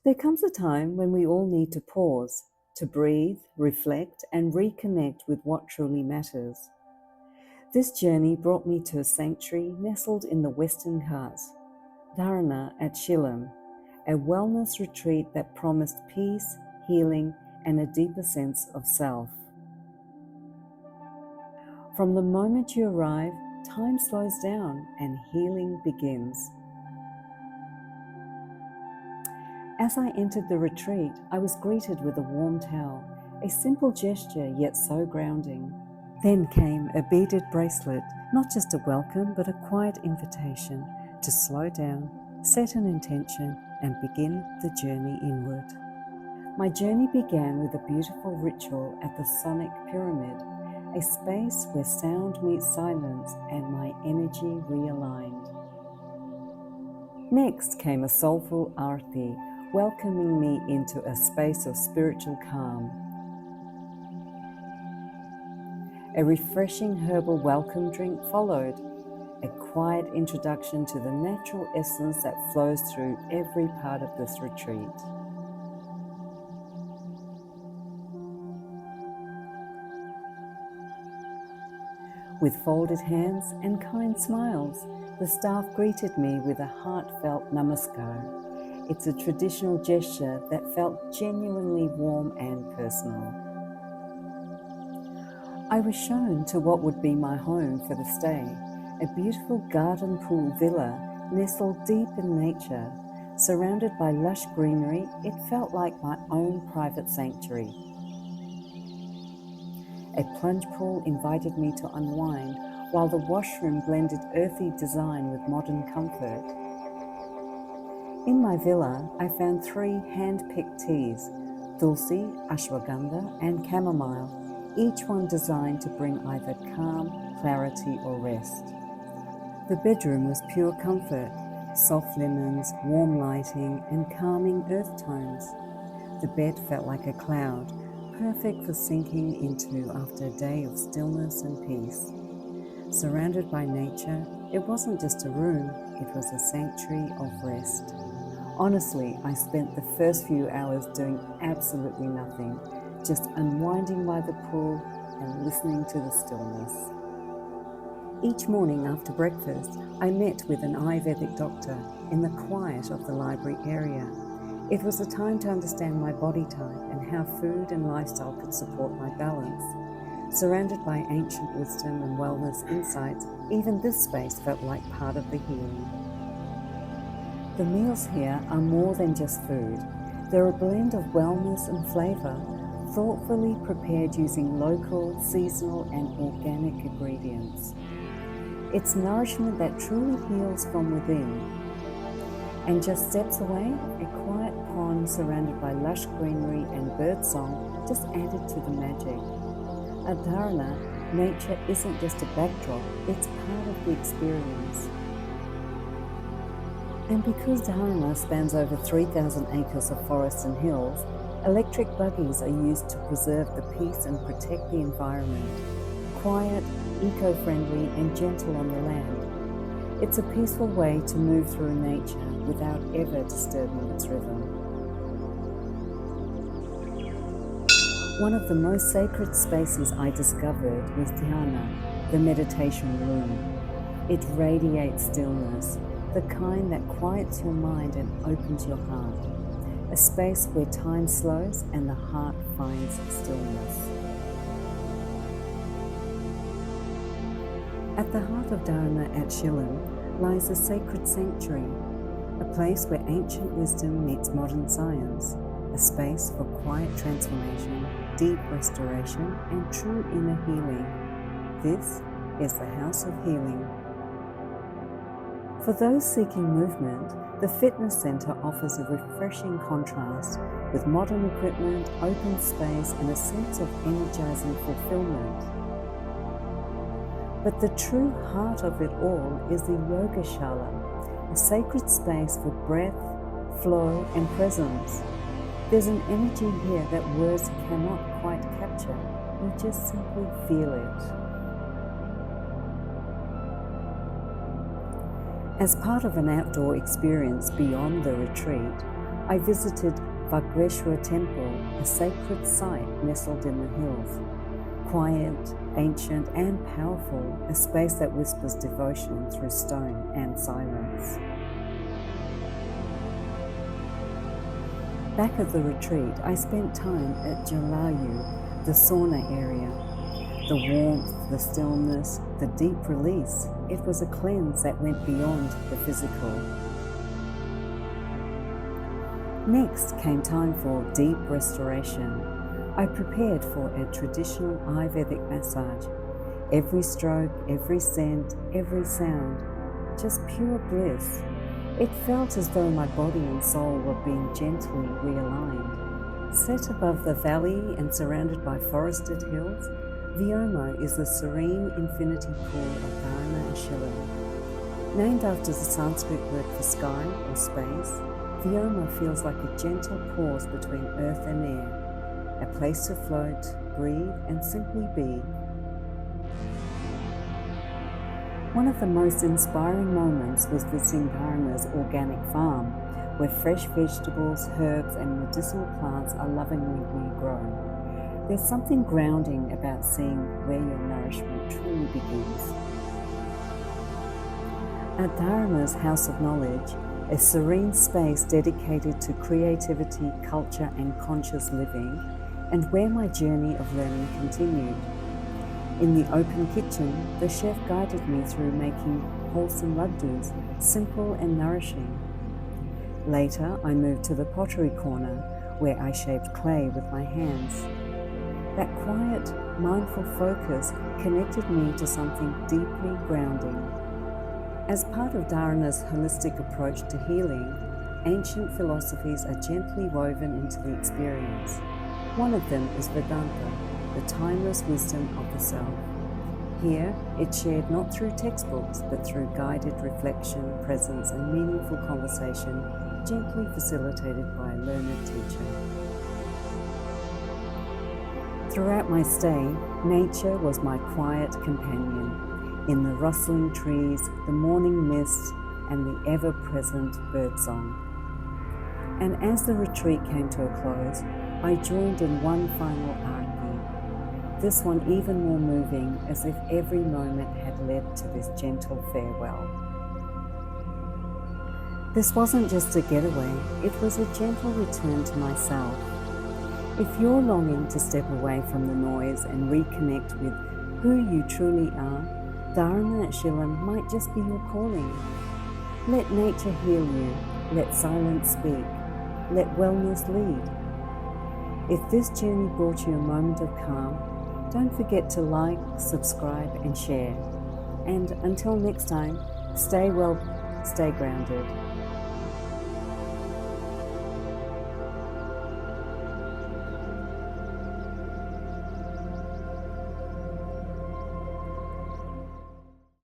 There comes a time when we all need to pause, to breathe, reflect, and reconnect with what truly matters. This journey brought me to a sanctuary nestled in the Western Ghats, Dharana at Shillim, a wellness retreat that promised peace, healing, and a deeper sense of self. From the moment you arrive, time slows down and healing begins. As I entered the retreat, I was greeted with a warm towel, a simple gesture yet so grounding. Then came a beaded bracelet, not just a welcome but a quiet invitation to slow down, set an intention, and begin the journey inward. My journey began with a beautiful ritual at the Sonic Pyramid, a space where sound meets silence and my energy realigned. Next came a soulful Aarti, welcoming me into a space of spiritual calm. A refreshing herbal welcome drink followed, a quiet introduction to the natural essence that flows through every part of this retreat. With folded hands and kind smiles, the staff greeted me with a heartfelt namaskar. It's a traditional gesture that felt genuinely warm and personal. I was shown to what would be my home for the stay, a beautiful garden pool villa nestled deep in nature. Surrounded by lush greenery, it felt like my own private sanctuary. A plunge pool invited me to unwind, while the washroom blended earthy design with modern comfort. In my villa, I found 3 hand-picked teas, tulsi, ashwagandha, and chamomile, each one designed to bring either calm, clarity, or rest. The bedroom was pure comfort, soft linens, warm lighting, and calming earth tones. The bed felt like a cloud, perfect for sinking into after a day of stillness and peace. Surrounded by nature, it wasn't just a room, it was a sanctuary of rest. Honestly, I spent the first few hours doing absolutely nothing, just unwinding by the pool and listening to the stillness. Each morning after breakfast, I met with an Ayurvedic doctor in the quiet of the library area. It was a time to understand my body type and how food and lifestyle could support my balance. Surrounded by ancient wisdom and wellness insights, even this space felt like part of the healing. The meals here are more than just food. They're a blend of wellness and flavor, thoughtfully prepared using local, seasonal, and organic ingredients. It's nourishment that truly heals from within. And just steps away, a quiet pond surrounded by lush greenery and birdsong just added to the magic. At Dharana, nature isn't just a backdrop, it's part of the experience. And because Dharana spans over 3,000 acres of forest and hills, electric buggies are used to preserve the peace and protect the environment. Quiet, eco-friendly, and gentle on the land. It's a peaceful way to move through nature without ever disturbing its rhythm. One of the most sacred spaces I discovered was Dhyana, the meditation room. It radiates stillness, the kind that quiets your mind and opens your heart. A space where time slows and the heart finds stillness. At the heart of Dharana at Shillim lies a sacred sanctuary, a place where ancient wisdom meets modern science, a space for quiet transformation, deep restoration, and true inner healing. This is the House of Healing. For those seeking movement, the fitness center offers a refreshing contrast with modern equipment, open space, and a sense of energizing fulfillment. But the true heart of it all is the Yogashala, a sacred space for breath, flow, and presence. There's an energy here that words cannot quite capture. You just simply feel it. As part of an outdoor experience beyond the retreat, I visited Vageshwar temple, a sacred site nestled in the hills. Quiet, ancient and powerful, a space that whispers devotion through stone and silence. Back at the retreat, I spent time at Jalayu, the sauna area. The warmth, the stillness, the deep release, it was a cleanse that went beyond the physical. Next came time for deep restoration. I prepared for a traditional Ayurvedic massage. Every stroke, every scent, every sound, just pure bliss. It felt as though my body and soul were being gently realigned. Set above the valley and surrounded by forested hills, Vyoma is the serene infinity pool of Dharana and Shillim. Named after the Sanskrit word for sky or space, Vyoma feels like a gentle pause between earth and air, a place to float, breathe, and simply be. One of the most inspiring moments was visiting Dharana's organic farm, where fresh vegetables, herbs, and medicinal plants are lovingly grown. There's something grounding about seeing where your nourishment truly begins. At Dharana's House of Knowledge, a serene space dedicated to creativity, culture, and conscious living, and where my journey of learning continued. In the open kitchen, the chef guided me through making wholesome laddus, simple and nourishing. Later, I moved to the pottery corner, where I shaped clay with my hands. That quiet, mindful focus connected me to something deeply grounding. As part of Dharana's holistic approach to healing, ancient philosophies are gently woven into the experience. One of them is Vedanta, the timeless wisdom of the self. Here, it's shared not through textbooks, but through guided reflection, presence, and meaningful conversation, gently facilitated by a learned teacher. Throughout my stay, nature was my quiet companion. In the rustling trees, the morning mist, and the ever-present birdsong. And as the retreat came to a close, I joined in one final Aarti, this one even more moving, as if every moment had led to this gentle farewell. This wasn't just a getaway, it was a gentle return to myself. If you're longing to step away from the noise and reconnect with who you truly are, Dharana at Shillim might just be your calling. Let nature heal you, let silence speak, let wellness lead. If this journey brought you a moment of calm, don't forget to like, subscribe, and share. And until next time, stay well, stay grounded.